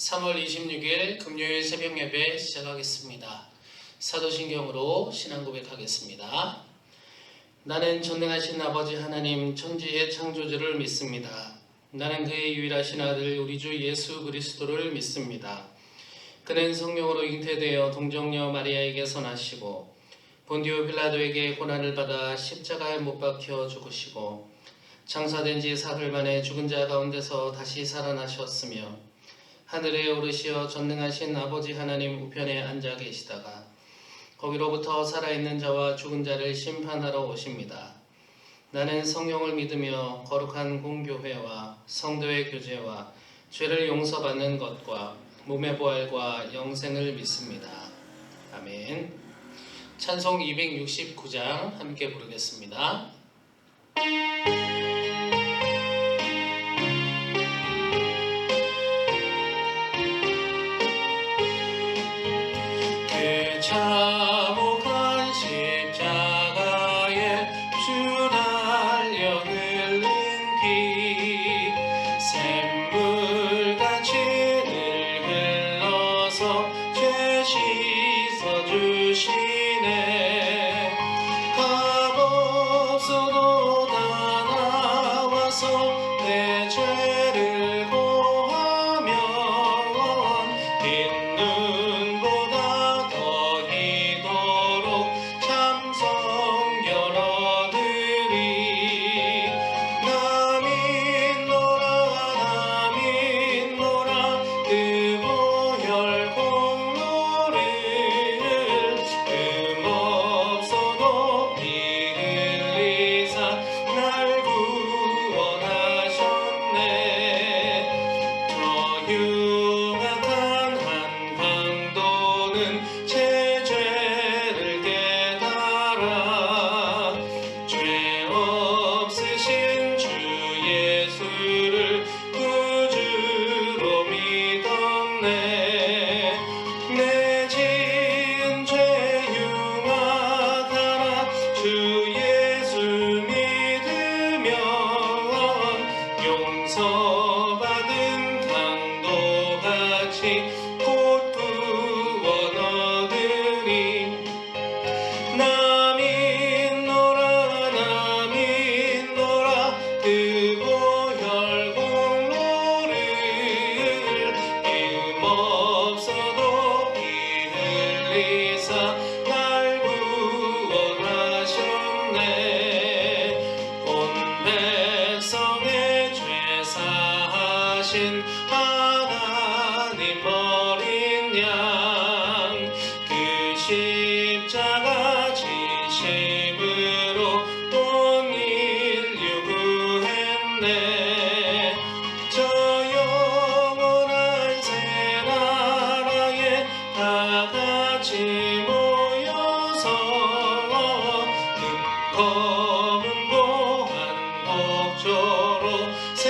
3월 26일 금요일 새벽 예배 시작하겠습니다. 사도신경으로 신앙 고백하겠습니다. 나는 전능하신 아버지 하나님 천지의 창조주를 믿습니다. 나는 그의 유일하신 아들 우리 주 예수 그리스도를 믿습니다. 그는 성령으로 잉태되어 동정녀 마리아에게서 나시고 본디오 빌라도에게 고난을 받아 십자가에 못 박혀 죽으시고 장사된 지 사흘 만에 죽은 자 가운데서 다시 살아나셨으며 하늘에 오르시어 전능하신 아버지 하나님 우편에 앉아 계시다가 거기로부터 살아있는 자와 죽은 자를 심판하러 오십니다. 나는 성령을 믿으며 거룩한 공교회와 성도의 교제와 죄를 용서받는 것과 몸의 부활과 영생을 믿습니다. 아멘. 찬송 269장 함께 부르겠습니다. 참혹한 십자가에 주 달려 흘린 피 샘물같이 늘 흘러서 죄 씻어주시네. 값없어도 다 나와서 내 죄를 고하면 빈 눈보다 참성 열어드리. 나 믿노라 그 보혈 공로를 흠없어도 피 흘리사 날 구원하셨네. 저 흉악한 한 강도는 제 죄를 깨달아 죄 없으신 주 예수를 구주로 믿었네. 내 지은 죄 흉악하나 주 예수 믿으면 용서받은 강도같이 곧 구원 얻으리. 나 믿노라 그 보혈 공로를 힘없어도 피 흘리사 날 구원하셨네. 온 백성의 죄 사하신 하나님 어린 양 그 십자가 진심으로 온 인류 구했네. 저 영원한 새 나라에 다 같이 모여서 그 검은 고한 목조로 새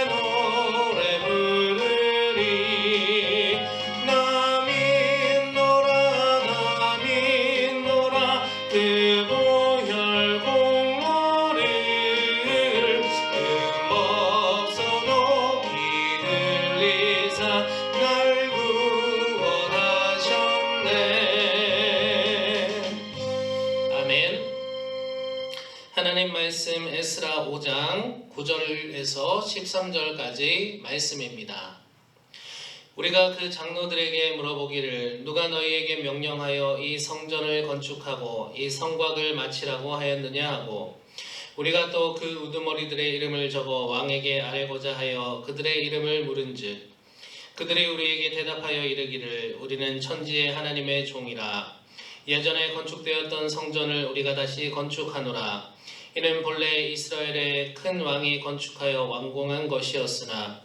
노래 부르리. 나 믿노라 그 보혈 공로를 흠없어도 피 흘리사 날 구원하셨네. 아멘. 하나님 말씀 에스라 5장 9절에서 13절까지 말씀입니다. 우리가 그 장로들에게 물어보기를 누가 너희에게 명령하여 이 성전을 건축하고 이 성곽을 마치라고 하였느냐 하고 우리가 또 그 우두머리들의 이름을 적어 왕에게 아뢰고자 하여 그들의 이름을 물은즉 그들이 우리에게 대답하여 이르기를 우리는 천지의 하나님의 종이라. 예전에 건축되었던 성전을 우리가 다시 건축하노라. 이는 본래 이스라엘의 큰 왕이 건축하여 완공한 것이었으나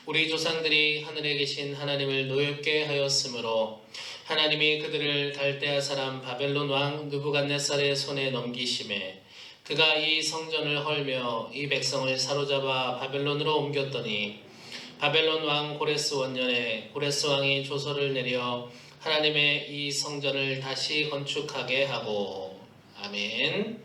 우리 조상들이 하늘에 계신 하나님을 노엽게 하였으므로 하나님이 그들을 갈대아 사람 바벨론 왕 느부갓네살의 손에 넘기심에 그가 이 성전을 헐며 이 백성을 사로잡아 바벨론으로 옮겼더니 바벨론 왕 고레스 원년에 고레스 왕이 조서를 내려 하나님의 이 성전을 다시 건축하게 하고. 아멘.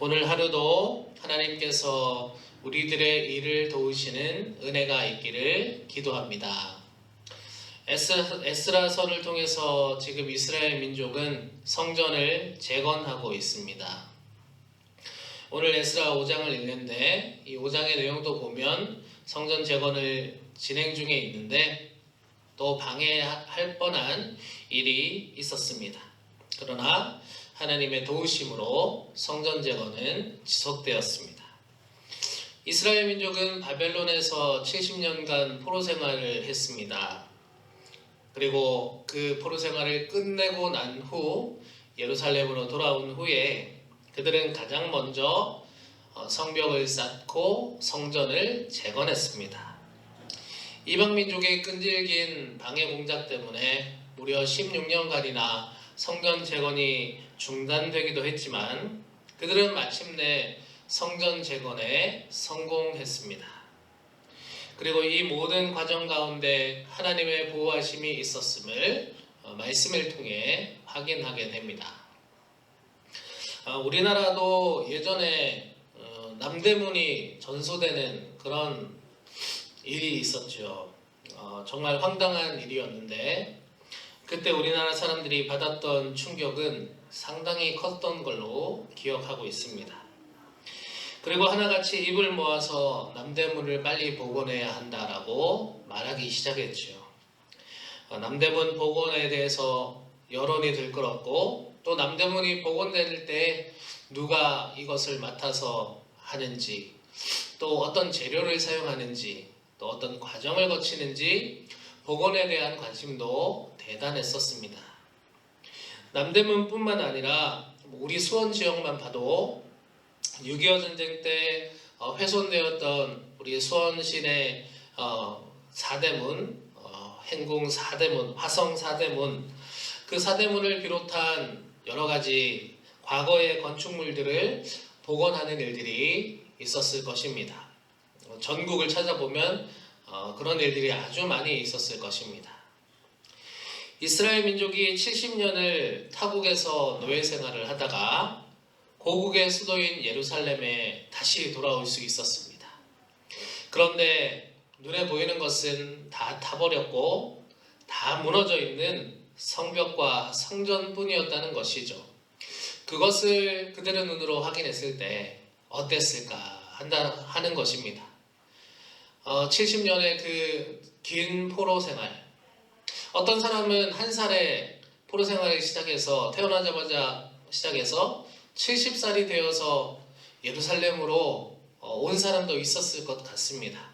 오늘 하루도 하나님께서 우리들의 일을 도우시는 은혜가 있기를 기도합니다. 에스라서를 통해서 지금 이스라엘 민족은 성전을 재건하고 있습니다. 오늘 에스라 5장을 읽는데 이 5장의 내용도 보면 성전 재건을 진행 중에 있는데 또 방해할 뻔한 일이 있었습니다. 그러나 하나님의 도우심으로 성전 재건은 지속되었습니다. 이스라엘 민족은 바벨론에서 70년간 포로 생활을 했습니다. 그리고 그 포로 생활을 끝내고 난 후 예루살렘으로 돌아온 후에 그들은 가장 먼저 성벽을 쌓고 성전을 재건했습니다. 이방 민족의 끈질긴 방해 공작 때문에 무려 16년간이나 성전 재건이 중단되기도 했지만 그들은 마침내 성전 재건에 성공했습니다. 그리고 이 모든 과정 가운데 하나님의 보호하심이 있었음을 말씀을 통해 확인하게 됩니다. 우리나라도 예전에 남대문이 전소되는 그런 일이 있었죠. 정말 황당한 일이었는데 그때 우리나라 사람들이 받았던 충격은 상당히 컸던 걸로 기억하고 있습니다. 그리고 하나같이 입을 모아서 남대문을 빨리 복원해야 한다라고 말하기 시작했죠. 남대문 복원에 대해서 여론이 들끓었고 또 남대문이 복원될 때 누가 이것을 맡아서 하는지 또 어떤 재료를 사용하는지 또 어떤 과정을 거치는지 복원에 대한 관심도 대단했었습니다. 남대문뿐만 아니라 우리 수원 지역만 봐도 6.25 전쟁 때 훼손되었던 우리 수원시내 4대문, 행궁 4대문, 화성 4대문 그 4대문을 비롯한 여러 가지 과거의 건축물들을 복원하는 일들이 있었을 것입니다. 전국을 찾아보면 그런 일들이 아주 많이 있었을 것입니다. 이스라엘 민족이 70년을 타국에서 노예 생활을 하다가 고국의 수도인 예루살렘에 다시 돌아올 수 있었습니다. 그런데 눈에 보이는 것은 다 타버렸고 다 무너져 있는 성벽과 성전뿐이었다는 것이죠. 그것을 그들의 눈으로 확인했을 때 어땠을까 하는 것입니다. 70년의 그 긴 포로 생활, 어떤 사람은 한 살에 포로 생활을 시작해서 태어나자마자 시작해서 70살이 되어서 예루살렘으로 온 사람도 있었을 것 같습니다.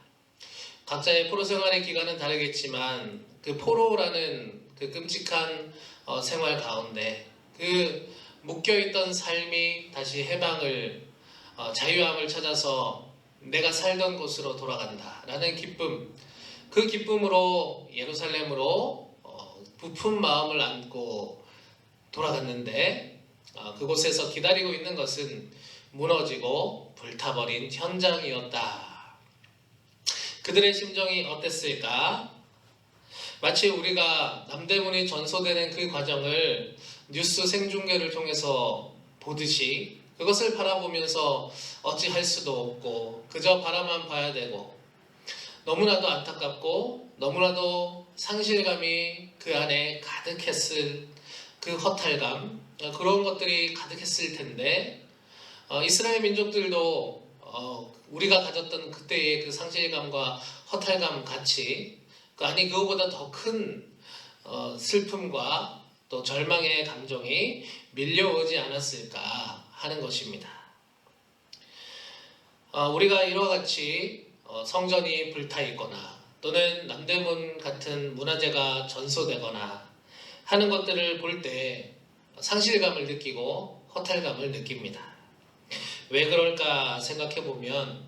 각자의 포로 생활의 기간은 다르겠지만 그 포로라는 그 끔찍한 생활 가운데 그 묶여있던 삶이 다시 해방을 자유함을 찾아서 내가 살던 곳으로 돌아간다라는 기쁨, 그 기쁨으로 예루살렘으로 부푼 마음을 안고 돌아갔는데 그곳에서 기다리고 있는 것은 무너지고 불타버린 현장이었다. 그들의 심정이 어땠을까? 마치 우리가 남대문이 전소되는 그 과정을 뉴스 생중계를 통해서 보듯이 그것을 바라보면서 어찌할 수도 없고 그저 바라만 봐야 되고 너무나도 안타깝고 너무나도 상실감이 그 안에 가득했을 그 허탈감, 그런 것들이 가득했을 텐데 이스라엘 민족들도 우리가 가졌던 그때의 그 상실감과 허탈감 같이 아니 그거보다 더 큰 슬픔과 또 절망의 감정이 밀려오지 않았을까 하는 것입니다. 우리가 이와 같이 성전이 불타 있거나 또는 남대문 같은 문화재가 전소되거나 하는 것들을 볼 때 상실감을 느끼고 허탈감을 느낍니다. 왜 그럴까 생각해 보면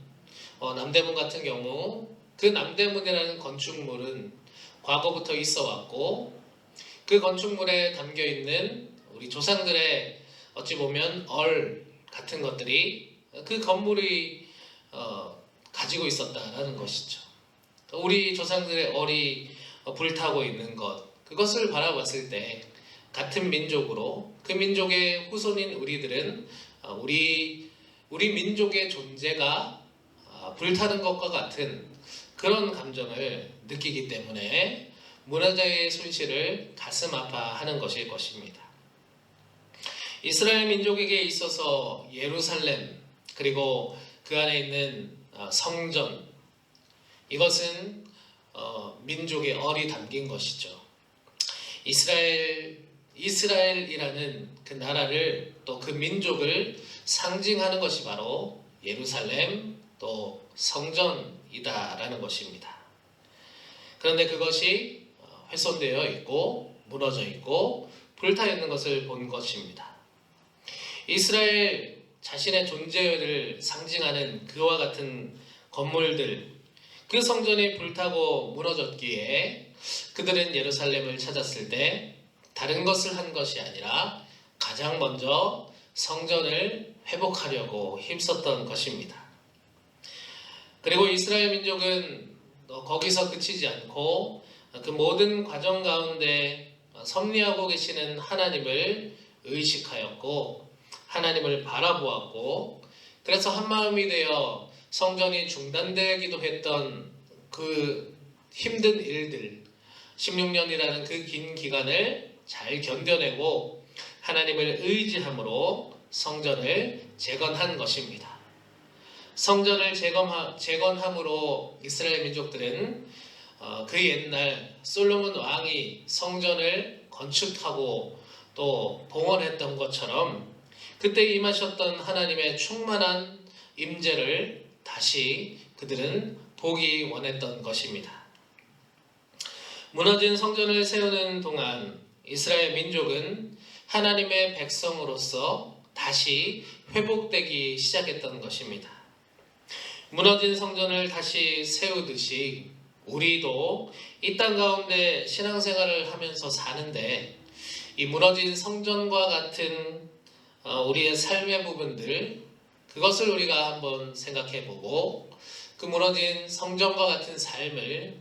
남대문 같은 경우 그 남대문이라는 건축물은 과거부터 있어 왔고 그 건축물에 담겨 있는 우리 조상들의 어찌 보면 같은 것들이 그 건물이 가지고 있었다라는 것이죠. 우리 조상들의 불타고 있는 것, 그것을 바라봤을 때 같은 민족으로 그 민족의 후손인 우리들은 우리 민족의 존재가 불타는 것과 같은 그런 감정을 느끼기 때문에 문화재의 손실을 가슴 아파하는 것일 것입니다. 이스라엘 민족에게 있어서 예루살렘 그리고 그 안에 있는 성전, 이것은 민족의 얼이 담긴 것이죠. 이스라엘이라는 그 나라를 또 그 민족을 상징하는 것이 바로 예루살렘 또 성전이다라는 것입니다. 그런데 그것이 훼손되어 있고 무너져 있고 불타 있는 것을 본 것입니다. 이스라엘 자신의 존재를 상징하는 그와 같은 건물들, 그 성전이 불타고 무너졌기에 그들은 예루살렘을 찾았을 때 다른 것을 한 것이 아니라 가장 먼저 성전을 회복하려고 힘썼던 것입니다. 그리고 이스라엘 민족은 거기서 그치지 않고 그 모든 과정 가운데 섭리하고 계시는 하나님을 의식하였고 하나님을 바라보았고, 그래서 한마음이 되어 성전이 중단되기도 했던 그 힘든 일들, 16년이라는 그 긴 기간을 잘 견뎌내고 하나님을 의지함으로 성전을 재건한 것입니다. 성전을 재건함으로 이스라엘 민족들은 그 옛날 솔로몬 왕이 성전을 건축하고 또 봉헌했던 것처럼 그때 임하셨던 하나님의 충만한 임재를 다시 그들은 보기 원했던 것입니다. 무너진 성전을 세우는 동안 이스라엘 민족은 하나님의 백성으로서 다시 회복되기 시작했던 것입니다. 무너진 성전을 다시 세우듯이 우리도 이 땅 가운데 신앙생활을 하면서 사는데 이 무너진 성전과 같은 우리의 삶의 부분들, 그것을 우리가 한번 생각해보고 그 무너진 성전과 같은 삶을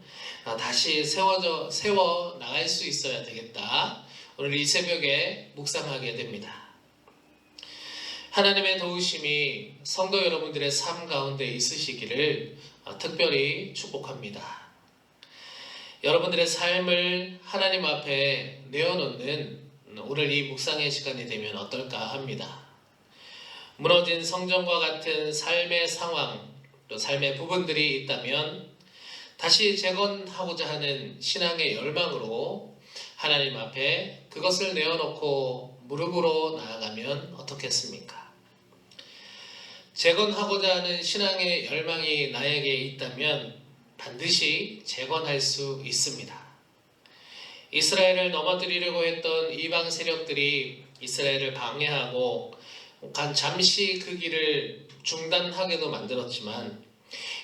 다시 세워 나갈 수 있어야 되겠다. 오늘 이 새벽에 묵상하게 됩니다. 하나님의 도우심이 성도 여러분들의 삶 가운데 있으시기를 특별히 축복합니다. 여러분들의 삶을 하나님 앞에 내어놓는 오늘 이 묵상의 시간이 되면 어떨까 합니다. 무너진 성전과 같은 삶의 상황, 또 삶의 부분들이 있다면 다시 재건하고자 하는 신앙의 열망으로 하나님 앞에 그것을 내어놓고 무릎으로 나아가면 어떻겠습니까? 재건하고자 하는 신앙의 열망이 나에게 있다면 반드시 재건할 수 있습니다. 이스라엘을 넘어뜨리려고 했던 이방 세력들이 이스라엘을 방해하고 잠시 그 길을 중단하게도 만들었지만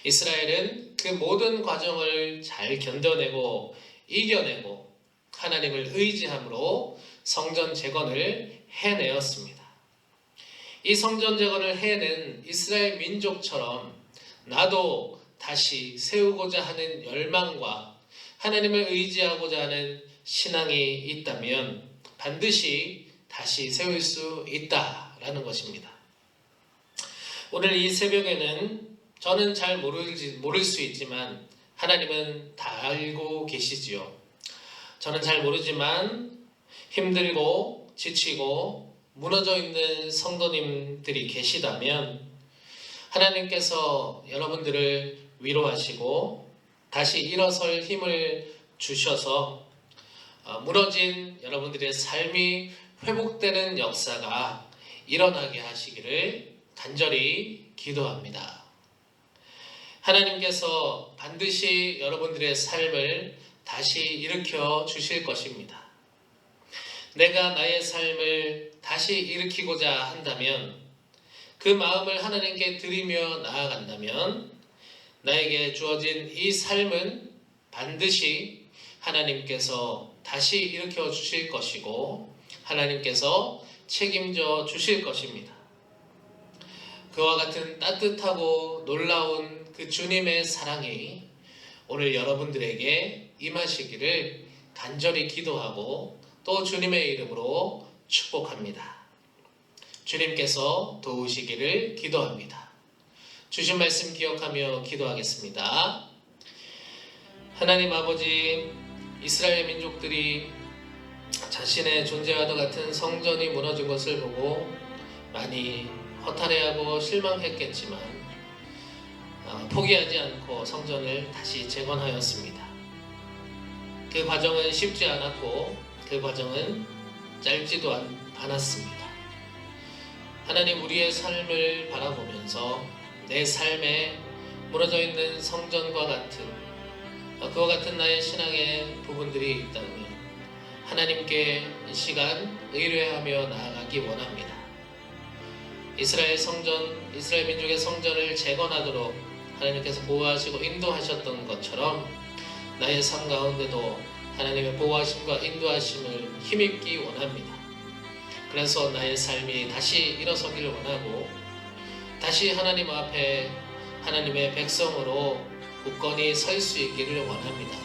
이스라엘은 그 모든 과정을 잘 견뎌내고 이겨내고 하나님을 의지함으로 성전 재건을 해내었습니다. 이 성전 재건을 해낸 이스라엘 민족처럼 나도 다시 세우고자 하는 열망과 하나님을 의지하고자 하는 신앙이 있다면 반드시 다시 세울 수 있다라는 것입니다. 오늘 이 새벽에는 저는 잘 모를 수 있지만 하나님은 다 알고 계시지요. 저는 잘 모르지만 힘들고 지치고 무너져 있는 성도님들이 계시다면 하나님께서 여러분들을 위로하시고 다시 일어설 힘을 주셔서 무너진 여러분들의 삶이 회복되는 역사가 일어나게 하시기를 간절히 기도합니다. 하나님께서 반드시 여러분들의 삶을 다시 일으켜 주실 것입니다. 내가 나의 삶을 다시 일으키고자 한다면 그 마음을 하나님께 드리며 나아간다면 나에게 주어진 이 삶은 반드시 하나님께서 다시 일으켜 주실 것이고 하나님께서 책임져 주실 것입니다. 그와 같은 따뜻하고 놀라운 그 주님의 사랑이 오늘 여러분들에게 임하시기를 간절히 기도하고 또 주님의 이름으로 축복합니다. 주님께서 도우시기를 기도합니다. 주신 말씀 기억하며 기도하겠습니다. 하나님 아버지, 이스라엘 민족들이 자신의 존재와도 같은 성전이 무너진 것을 보고 많이 허탈해하고 실망했겠지만 포기하지 않고 성전을 다시 재건하였습니다. 그 과정은 쉽지 않았고 그 과정은 짧지도 않았습니다. 하나님, 우리의 삶을 바라보면서 내 삶에 무너져 있는 성전과 같은 그와 같은 나의 신앙의 부분들이 있다면 하나님께 이 시간 의뢰하며 나아가기 원합니다. 이스라엘 민족의 성전을 재건하도록 하나님께서 보호하시고 인도하셨던 것처럼 나의 삶 가운데도 하나님의 보호하심과 인도하심을 힘입기 원합니다. 그래서 나의 삶이 다시 일어서기를 원하고 다시 하나님 앞에 하나님의 백성으로 굳건히 설 수 있기를 원합니다.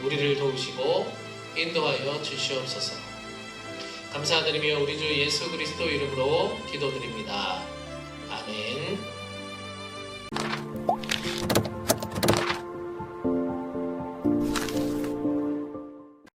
우리를 도우시고 인도하여 주시옵소서. 감사드리며 우리 주 예수 그리스도 이름으로 기도드립니다. 아멘.